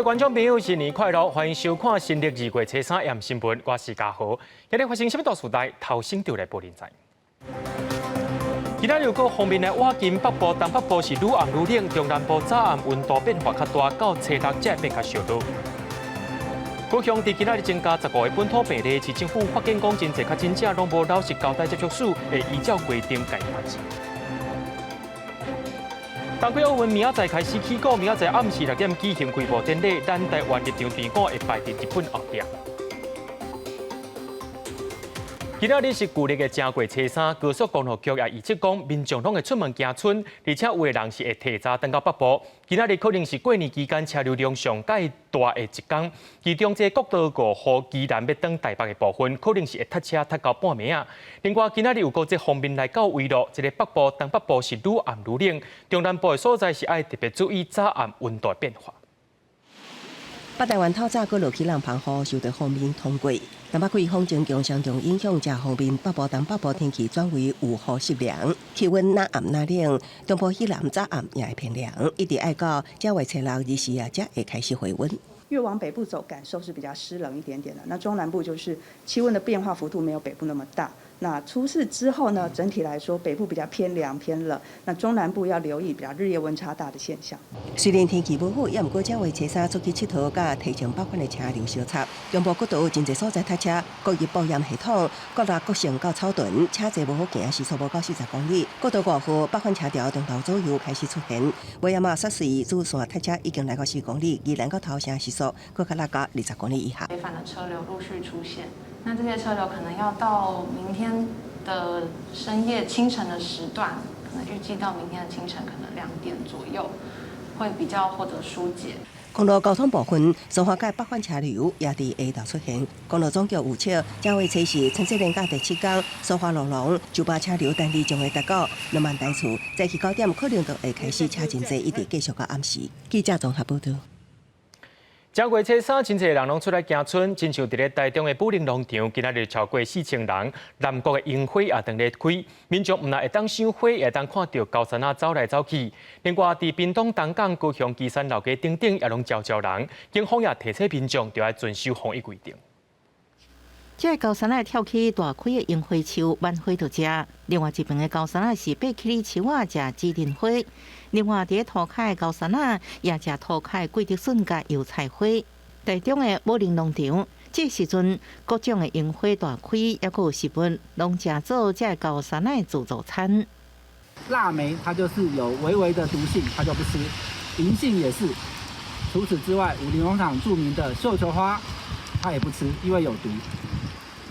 各位观众朋友，新年快乐！欢迎收看新历2月初3验新闻，我是嘉豪。今日发生什么大事代？头先就来报连载。今仔日个方面的晚间北部、东北部是愈暗愈冷，中南部早暗温度变化较大，到初六才会变较烧热。高雄伫今仔日增加15个本土病例，市政府发现讲真侪确诊者拢无老实交代接触史，会依照规定改判刑。东京奥运明仔载开始起稿，明仔载暗时6点举行开幕典礼，咱台湾入场队伍会排伫日本后壁。今仔日是旧历的正月初3，高速公路局也预测讲，民众拢会出门行村，而且有的人是会提早登到北部。今仔日可能是过年期间车流量上介大的一天，其中这国道5号宜兰要登台北的部分，可能是会塞车塞到半暝啊。另外，今仔日有个这方面来到围路，这个北部、东北部是愈暗愈冷，中南部的所在是爱特别注意早暗温度变化。北台湾透早阁落起冷风雨，受到锋面通过。南北季风正强相中影响下，方面北部、东北部天气转为有雨湿凉，气温那暗那冷，中部以南早暗也会偏凉，一直爱到正月初6、24啊，才会开始回温。越往北部走，感受是比较湿冷一点点的。那中南部就是气温的变化幅度没有北部那么大。那初四之后呢，整体来说北部比较偏凉偏冷，那中南部要留意比较日夜温差大的现象。虽然天气不好，也毋过正月初3出去佚佗，甲提前北返的车流小插。中部各道真侪所在塞车，各日保养系统各大各省到草屯，车侪无好行，时速无到40公里。各道5号北返车潮中昼左右开始出现，尾山煞水主线塞车已经来到4公里，宜兰到头城时速搁较拉到20公里以下。违反的车流陆续出现。那这些车流可能要到明天的深夜清晨的时段，可能预计到明天的清晨可能2点左右，会比较获得疏解。公路交通部分，苏花界北返车流也伫下昼出现。公路总局预测，正月初4春节连假第7天，苏花路龙就把车流单日将会达到2万台次，早起9点可能就会开始车真济，一直继续到暗时。记者综合报道。正月初3，真侪人拢出来行村，亲像伫咧台中的武陵农场，今仔日超过4000人。南国的樱花也当咧开，民众毋但会当赏花，也会当看到高山啊走来走去。另外，伫屏东东港、高雄基山老街等等，也拢招人。警方也提醒民众，就要遵守防疫规定。这个高山仔跳起大开的樱花树，万花就食。另外一边的高山仔是爬起的树仔食枝莲花。另外，伫涂骹的高山仔也食涂骹的桂竹笋甲油菜花。台中的武陵农场，这时阵各种的樱花大开，也佫有食物，拢食做这高山仔的自助餐。腊梅它就是有微微的毒性，它就不吃。银杏也是。除此之外，武陵农场著名的绣球花，它也不吃，因为有毒。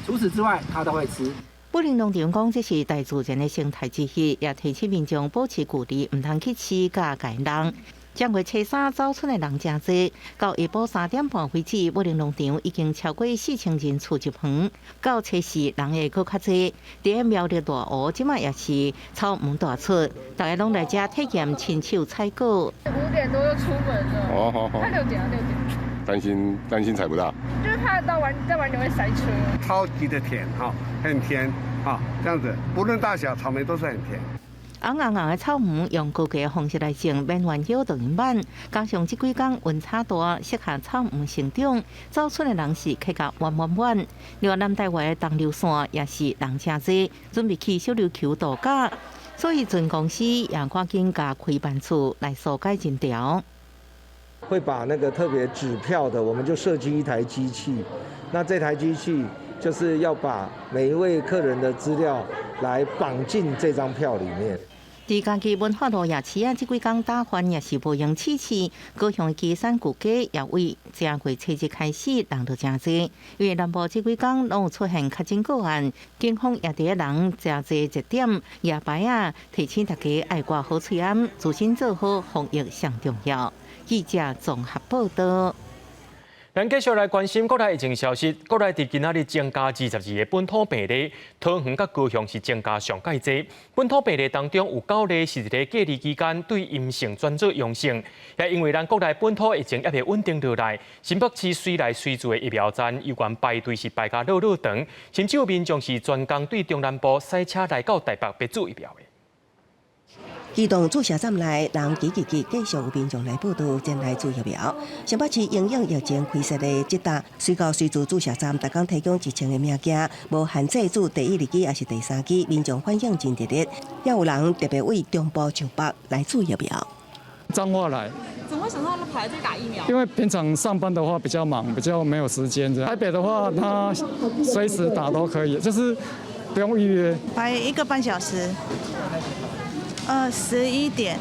除此之外，它都会吃。武陵农场讲，这是大自然的生态之一，也提醒民众保持距离，唔通去饲甲家人。正月初3走村的人真多，到下晡3点半为止，武陵农场已经超过4000人厝一棚。到初4人会搁较多。伫苗栗大湖，即卖也是草木大出，大家拢来遮体验亲手采果。5点多就出门了。哦，快6点了，6点。担心采不到，就是怕再晚点会塞车。超级的甜哈，很甜哈，这样子，不论大小草莓都是很甜。红红红的草木用高价的方式来种，免原料动物板，加上这几天温差大，适合草木生长。走村的人是客家弯。另外，南台湾的东流线也是人真多，准备去小琉球度假，所以船公司也赶紧加开办处来疏解人潮。会把那个特别纸票的，我们就设计一台机器，那这台机器就是要把每一位客人的资料来绑进这张票里面。伫家己文化路夜市啊，这几天打翻也是无用试试。高雄的基山古街也为正月初1开始人就真多，因为南部这几天拢有出现确诊个案，警方也伫人真多热点，夜排啊提醒大家爱挂好喙安，自身做好防疫上重要。记者综合报道。咱继续来关心国内疫情消息。国内伫今仔日增加22个本土病例，桃园甲高雄是增加上介多。本土病例当中有9例是伫咧隔离期间对阴性转做阳性，也因为咱国内本土疫情还未稳定落来，新北市随来随住的疫苗站有关排队是排甲老长，甚至有民众是专工对中南部塞车来到台北别做疫苗的。移动注射站内人挤继续有民众来报道前来做疫苗。新北市因应疫情开设的这搭水到水自注射站，逐工提供1000个物件，无限制注第1、2期还是第3期，民众反应真热烈，也有人特别为中部上北来做疫苗。彰化来。怎么会想到排队打疫苗？因为平常上班的话比较忙，比较没有时间这样。台北的话，他随时打都可以，就是不用预约。排1个半小时。11点。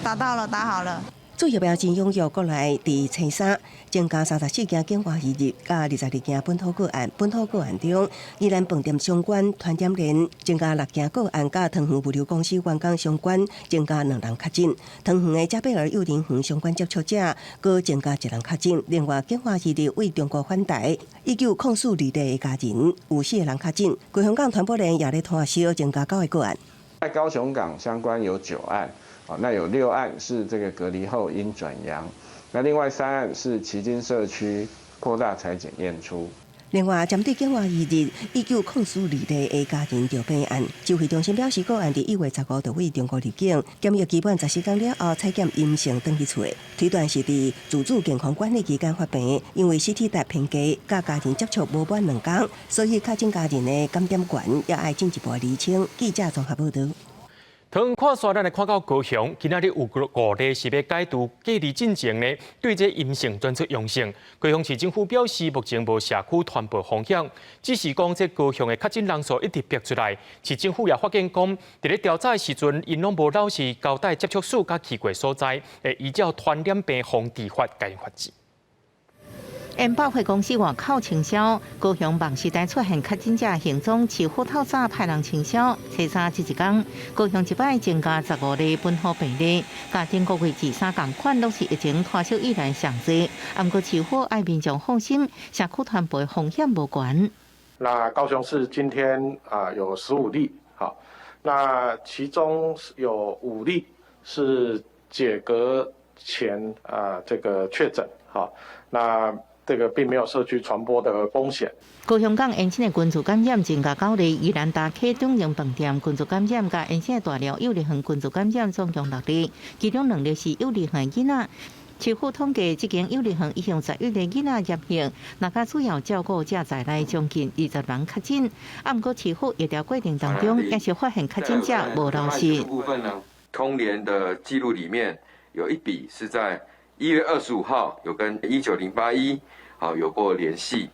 打到了，打好了。做疫苗真踊跃，过来伫初三增加34件境外移入，加22件本土个案。本土个案中，宜兰饭店相关传染链增加6件个案，甲汤圆物流公司员工相关增加2人确诊。汤圆的加贝尔幼龄园相关接触者，各增加1人确诊。另外，境外移入为中国返台1904例的家人，有4个人确诊。贵香港传播链也咧拖烧，增加9个个案。在高雄港相关有9案。那有6案是这个隔离后因转阳，那另外3案是旗津社区扩大采检验出。另外，针对境外移入1904例的家庭着病案，指挥中心表示，个案伫1月15就为中国入境，检疫基本14天了后采检阴性登记出，推断是伫自主健康管理期间发病，因为CT值偏低，甲家庭接触无满2天，所以确诊家人的感染源也爱进一步厘清。记者综合报道。同看刷，咱来看到高雄，今仔日有5例是要解除隔离进程呢，对这阴性转出阳性。高雄市政府表示，目前无社区传播风险，只是讲这高雄的确诊人数一直逼出来。市政府也发现讲，伫咧调查的时阵，因拢无老实交代接触史甲去过所在，会依照传染病防治法加以发治。因百货公司外口清销，高雄梦时代出现确诊者行踪，市府透早派人清销。初三这一天，高雄一摆增加15例本土病例，甲顶个月至3同款，拢是疫情拖烧以来上济。不过市府爱民众放心，社区传播风险无悬。那高雄市今天有15例，好，那其中有5例是解隔前这个确诊，好，那这个并没有社区传播的风险。高雄港阴性的群组感染增加9例，宜兰大溪中型饭店群组感染甲阴性的大寮幼儿园群组感染总共6例，其中2例是幼儿园囡仔。市府统计，这间幼儿园已向11个囡仔入院，那甲主要照顾者在内将近20人确诊。不过市府医疗规定当中，也是发现确诊者无老实。部分呢，通联的记录里面有一笔是在1月25号有跟19081有过联系，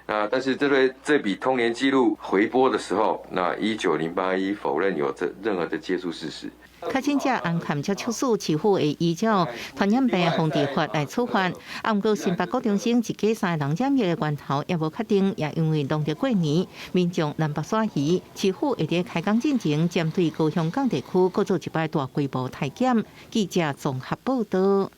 但是这笔通联记录回拨的时候，那19081否认有任何的接触事实。确诊者安含接触史，市府会依照传染病防治法来处罚。不过新北高中生一家3人染疫的源头也无确定，也因为农历过年，民众南北耍鱼，市府会在开工进前，针对高雄港地区各做一摆大规模体检。记者综合报道。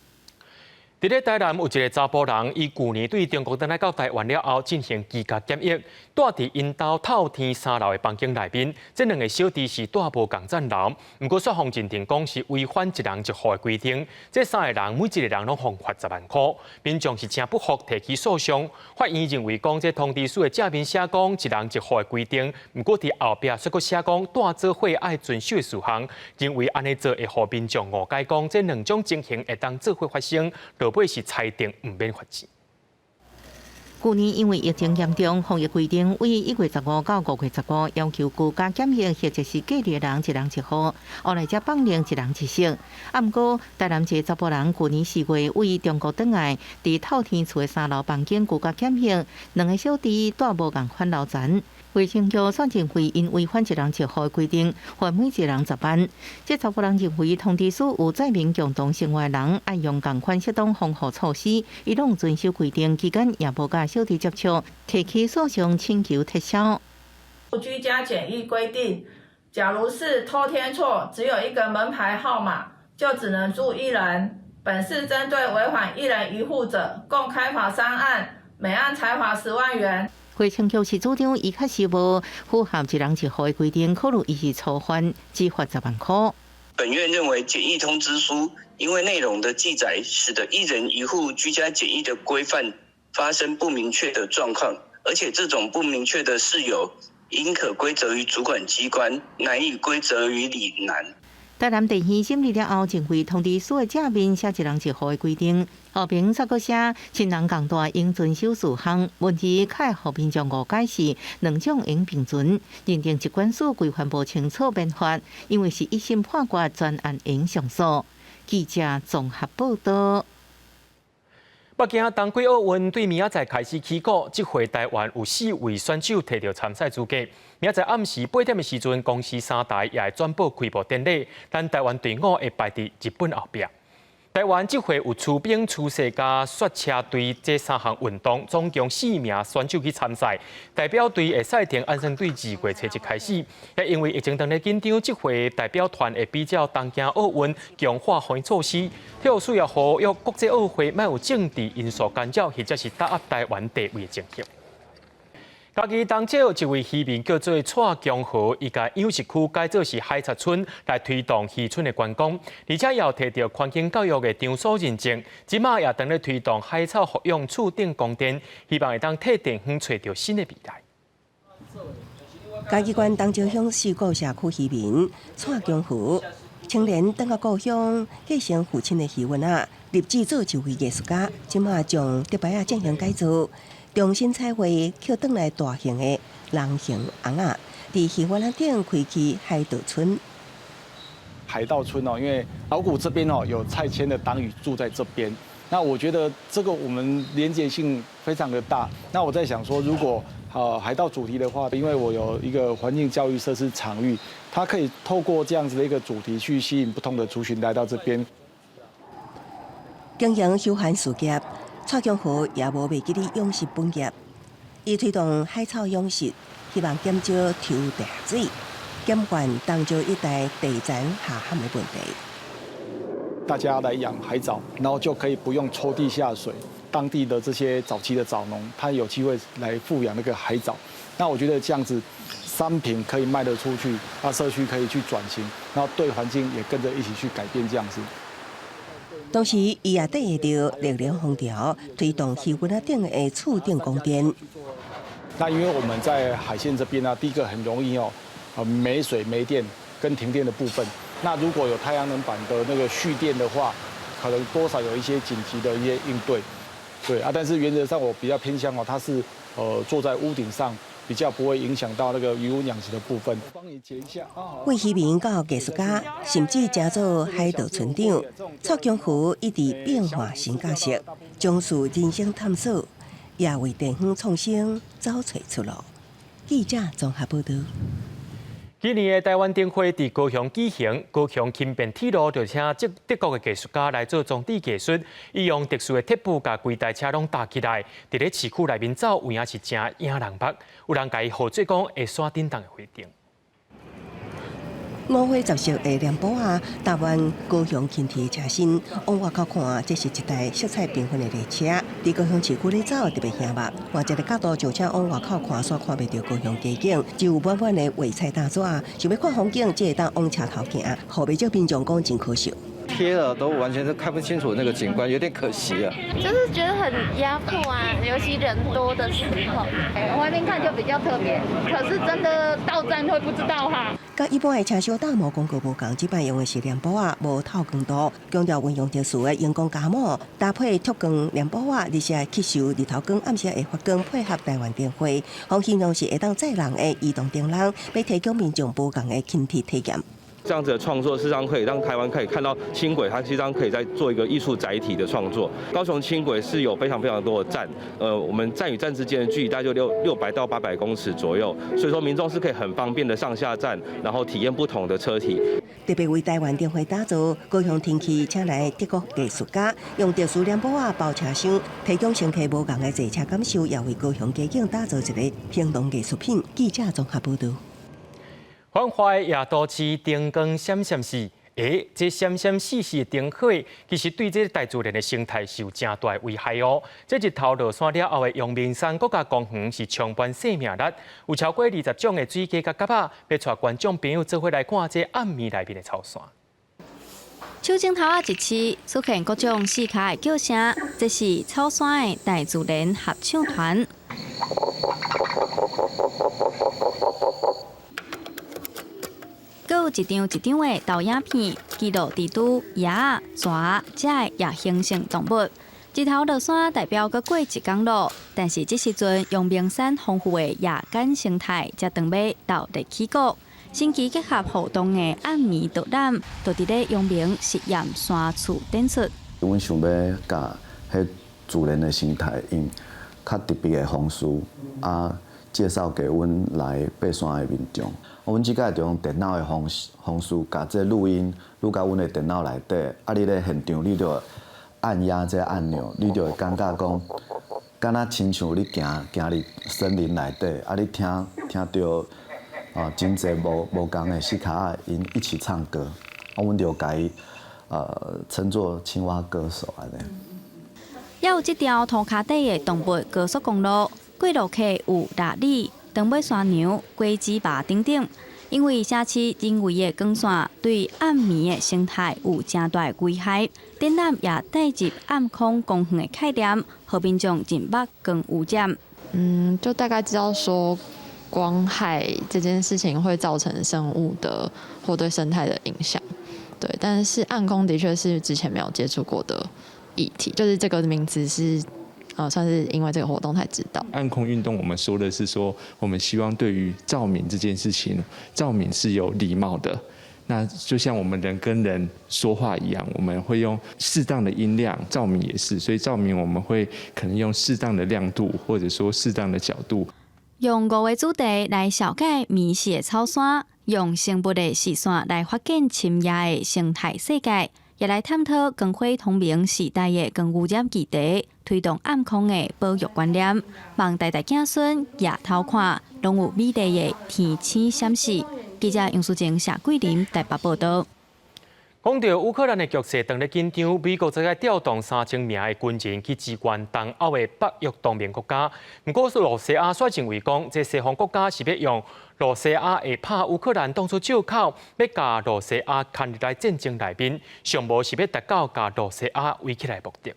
伫咧台南有一个查甫人，伊旧年对中国登来到台湾了后进行居家检疫，住伫因家透天3楼的房间内面。这2个小弟是住无共枕楼，不过说方认定讲是违反1人1户的规定。这3个人每一个人拢罚80万块，民众是真不服，提起诉讼。法院认为讲这通知书的正面写讲1人1户的规定，不过伫后壁却阁写讲住做伙爱遵守的事项，认为安尼做会互民众误解讲这2种情形会当做伙发生。尾是裁定唔免罚钱。去年因为疫情严重，防疫规定为1月15到5月15，要求居家检疫或者是隔离的人1人1户，后来才放令1人1室。不过，台南一个查甫人去年4月为中国返来，伫透天厝的3楼房间居家检疫，2个小弟住无共款楼层。卫生局算定会因违反1人1户的规定，罚每1人10万。这查甫人认为通知书有载明共同生活的人爱用共款适当防护措施，伊拢遵守规定，期间也无甲小弟接触，提起诉讼请求撤销。居家检疫规定，假如是偷天错，只有一个门牌号码，就只能住1人。本市针对违反1人1户者，共开罚3案，每案裁罚10万元。卫生局是主张，伊确实无符合1人1户的规定，考虑伊是触犯，只罚10万块。本院认为，检疫通知书因为内容的记载，使得1人1户居家检疫的规范发生不明确的状况，而且这种不明确的事由，应可归责于主管机关，难以归责于里南。台南地院审理了后，前会通知所有正面写一人一户的规定，后边再搁写亲人共大应遵守4项问题，较互民众误解是2种应并存，认定疾管署规范无清楚编法，因为是一审判决专案应上诉。记者综合报道。北京冬季奥运对明仔载开始起鼓，这回台湾有4位选手摕到参赛资格。明仔载暗时8点的时阵，公司3台也会宣布开幕典礼，但台湾队伍会排伫日本后壁。台湾这回有出兵、出世加雪车队这3项运动，总共4名选手去参赛。代表队会赛程按算对2月初1开始，也因为疫情当咧紧张，这回代表团会比较东京奥运强化防疫措施，体育署也呼吁国际奥会莫有政治因素干扰，或者是打压台湾地位的政策。家己东街有一位渔民叫做蔡江河，伊甲养殖区改做是海贼村来推动渔村的观光，而且也有摕到环境教育的场所认证。即马也当咧推动海草复用厝顶供电，希望会当替地方找到新的未来。嘉义县东石乡四股社区渔民蔡江河，青年返到故乡，继承父亲的渔运啊，立志做一位艺术家。即马将竹牌进行改造。重新彩绘，捡回来大型的人形翁仔，伫渔湾顶开启海盗村。海盗村哦，因为老谷这边哦有蔡牵的党羽住在这边，那我觉得这个我们连结性非常的大。那我在想说，如果海盗主题的话，因为我有一个环境教育设施场域，它可以透过这样子的一个主题去吸引不同的族群来到这边。经营休闲事业。蔡江河也无忘记哩养殖本业，伊推动海草养殖，希望减少抽地水，减缓东石一带地层下陷的问题。大家来养海藻，然后就可以不用抽地下水。当地的这些早期的藻农，他有机会来富养那个海藻。那我觉得这样子，商品可以卖得出去，那社区可以去转型，然后对环境也跟着一起去改变这样子。同时，伊也带着力量风潮，推动渔湾顶的厝顶供电。那因为我们在海线这边呢，第一个很容易没水、没电跟停电的部分。那如果有太阳能板的那个蓄电的话，可能多少有一些紧急的一些应对。对啊，但是原则上我比较偏向它是坐在屋顶上。比较不会影响到那个渔翁养殖的部分。帮你解一下。为渔民到艺术家，甚至加做海盗村长，蔡江河一直变化新角色，从事人生探索，也为地方创新找找出路。记者综合报道。今年的台湾灯会伫高雄举行，高雄轻便铁路就请德国的艺术家来做装置艺术，伊用特殊的铁布甲规台车拢搭起来，伫咧市区内面走，有影是真引人目。有人甲伊号做讲会刷叮当的花灯。5月10日的联宝啊，搭完高雄轻铁车身往外口看，这是一台色彩缤纷的列车。伫高雄市区咧走，特别显目。换一个角度，就请往外口看，煞看袂到高雄街景，只有满满的画彩大纸。想要看风景，只会当往车头行，互袂少民众讲真可惜。贴了都完全是看不清楚那个景观，有点可惜啊。就是觉得很压迫啊，尤其人多的时候，外面看就比较特别，可是真的到站会不知道哈。甲一般的车厢大幕广告无共，这摆用的是联宝啊，无透光度，强调运用特殊的荧光加幕，搭配凸光联宝啊，而且吸收日头光、暗时会发光，配合台湾灯会，互形容是会当载人的移动灯笼，要提供民众无共的轻铁体验。这样子的创作，事实上可以让台湾可以看到轻轨，它实际上可以在做一个艺术载体的创作。高雄轻轨是有非常多的站，我们站与站之间的距离大概就600到800公尺左右，所以说民众是可以很方便的上下站，然后体验不同的车体。特别为台湾灯会打造，高雄天气请来德国艺术家，用特殊联宝啊包车厢，提供乘客无共的坐车感受，也为高雄街景打造一个行动艺术品。记者综合报道。繁华的夜都市，灯光闪闪烁。这闪闪烁烁的灯火，其实对这大自然的生态是有真大的危害哦。这日头落山了后的阳明山国家公园是充满生命力，有超过20种的水鸡甲蛤仔，要带观众朋友做伙来看这暗暝内面的草山。手镜头一支，出现各种四脚的叫声，这是草山的大自然合唱团。高有一张一张的投影片，记录地图、野、蛇、这也形成动物。日头落山代表佮过一天路，但是这时阵阳明山丰富的夜间生态才当要到日起国。新奇结合互动的暗暝导览，就伫咧阳明实验山厝展出。阮想要甲迄自然的生态用较特别的方式介绍给阮来爬山的民众。阮即摆就用电脑的方式，甲这录音录到阮的电脑内底。你咧现场，你就按压这按钮，你就会感觉讲，敢若亲像你行入森林内底，你听到真侪无共的斯卡因一起唱歌，阮就甲伊称作青蛙歌手安尼。也有这条涂骹底的动物高速公路，过路客有大理、长尾山牛、龟子肉等等。因为社区人为的光线对暗暝的生态有正大的危害，展览也带入暗空公园的概念，和民众认捌更有感。就大概知道说光害这件事情会造成生物的或对生态的影响，对。但是暗空的确是之前没有接触过的议题，就是这个名字是。算是因为这个活动才知道。暗空运动，我们说的是说，我们希望对于照明这件事情，照明是有礼貌的。那就像我们人跟人说话一样，我们会用适当的音量，照明也是。所以照明我们会可能用适当的亮度，或者说适当的角度。用5个主题来小解迷失的草山，用生物的视线来发现深夜的生态世界。也来探讨光辉通明时代的光污染议题，推动暗空的保育观念，望代代子孙夜头看，拢有美丽的天星闪示。记者杨淑静、谢桂林台北报道。讲到乌克兰的局势当咧紧张，美国则在调动3000名的军人去支援东欧的北约同盟国家。不过，罗西亚却认为讲，这西方国家是要用罗西亚会拍乌克兰当作借口，要甲罗西亚牵入来战争内面，上无是要达到甲罗西亚围起来的目的。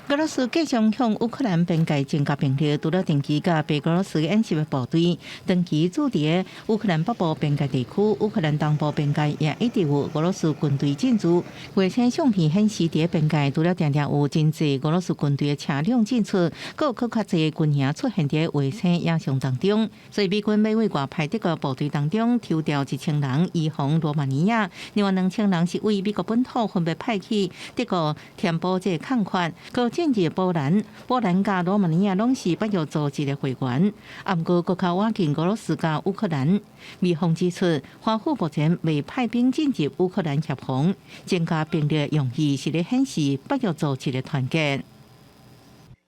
俄罗斯继续向乌克兰边界增加兵力，除了定期甲白俄罗斯演习的部队，长期驻伫乌克兰北部边界地区，乌克兰东部边界也一直有俄罗斯军队进驻。卫星相片显示，伫边界除了常常有真济俄罗斯军队的车辆进出，佫有较济军营出现伫卫星影像当中。所以美军要为外派德国部队当中抽调1000人移防罗马尼亚，另外2000人是为美国本土分别派去德国填补这空缺。进入波兰甲罗马尼亚拢是北约组织的会员，不过国较靠近俄罗斯甲乌克兰。美方指出，华府目前未派兵进入乌克兰协防，增加兵力的用意是咧显示北约组织的团结。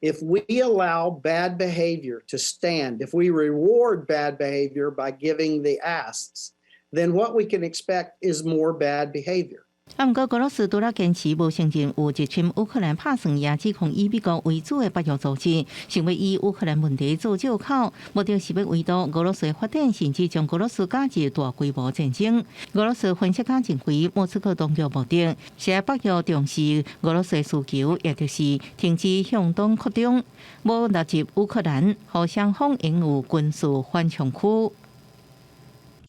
If we allow bad behavior to stand, if we reward bad behavior by giving the asks, then what we can expect is more bad behavior. 不过，俄罗斯除了坚持无承认有一群乌克兰拍算，也指控以美国为主的北约组织，想要以乌克兰问题做借口，目的是要围堵俄罗斯的发展，甚至将俄罗斯加入大规模战争。俄罗斯分析家认为，莫斯科当局目的是北约重视俄罗斯的需求，也就是停止向东扩张，无纳入乌克兰，互双方拥有军事缓冲区。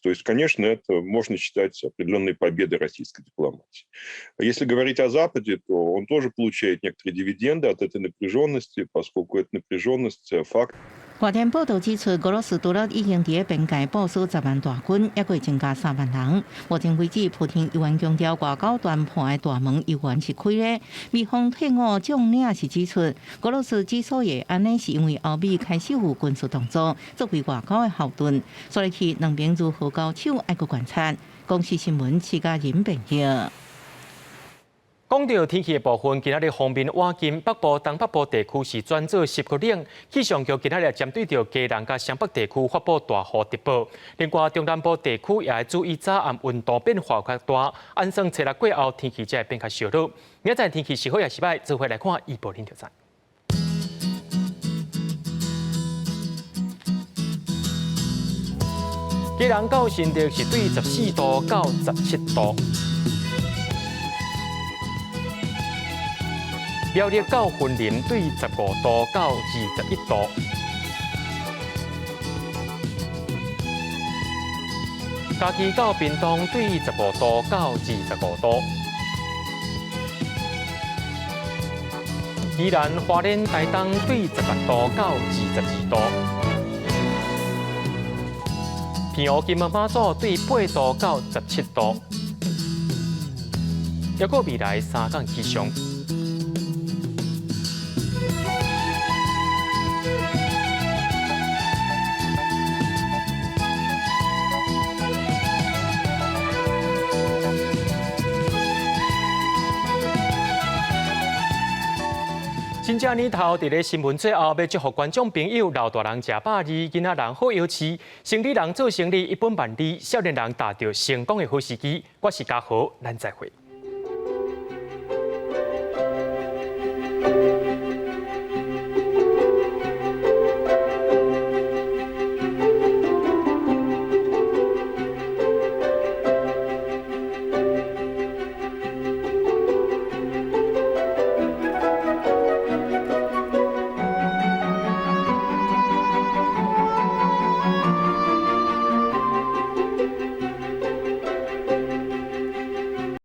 То есть, конечно, это можно считать определенной победой российской дипломатии. Если говорить о Западе, то он тоже получает некоторые дивиденды от этой напряженности, поскольку эта напряженность факт. 外电报道指出，俄罗斯除了已经伫边界部署10万大军，也会增加3万人。目前为止，普京依然强调外交谈判的大门依然是开的。美方退伍将领是指出，俄罗斯之所以安尼，是因为欧美开始有军事动作作为外交的后盾，所以去两边如何交手，爱去观察。公视新闻徐家仁报道。讲到天气的部分，今仔日方面，晚间北部、东北部地区是转做湿过冷。气象局今仔日针对着嘉南甲湘北地区发布大雨特报。另外，中南部地区也要注意早暗温度变化较大，安算初六过后天气才会变较烧热。明仔天气是好也是歹，做回来看预报天就知。嘉南到新竹是对14度到17度。苗栗到云林对15度到21度，嘉义到屏东对15度到25度。宜兰花莲台东对18度到22度。平湖金门马祖对8度到17度。还有未来3天气象。新正年头，伫咧新闻最后要祝福观众朋友，老大人吃饱哩，囡仔人好摇饲，生理人做生理一本万利，少年人达到成功的好时机。我是嘉豪，咱再会。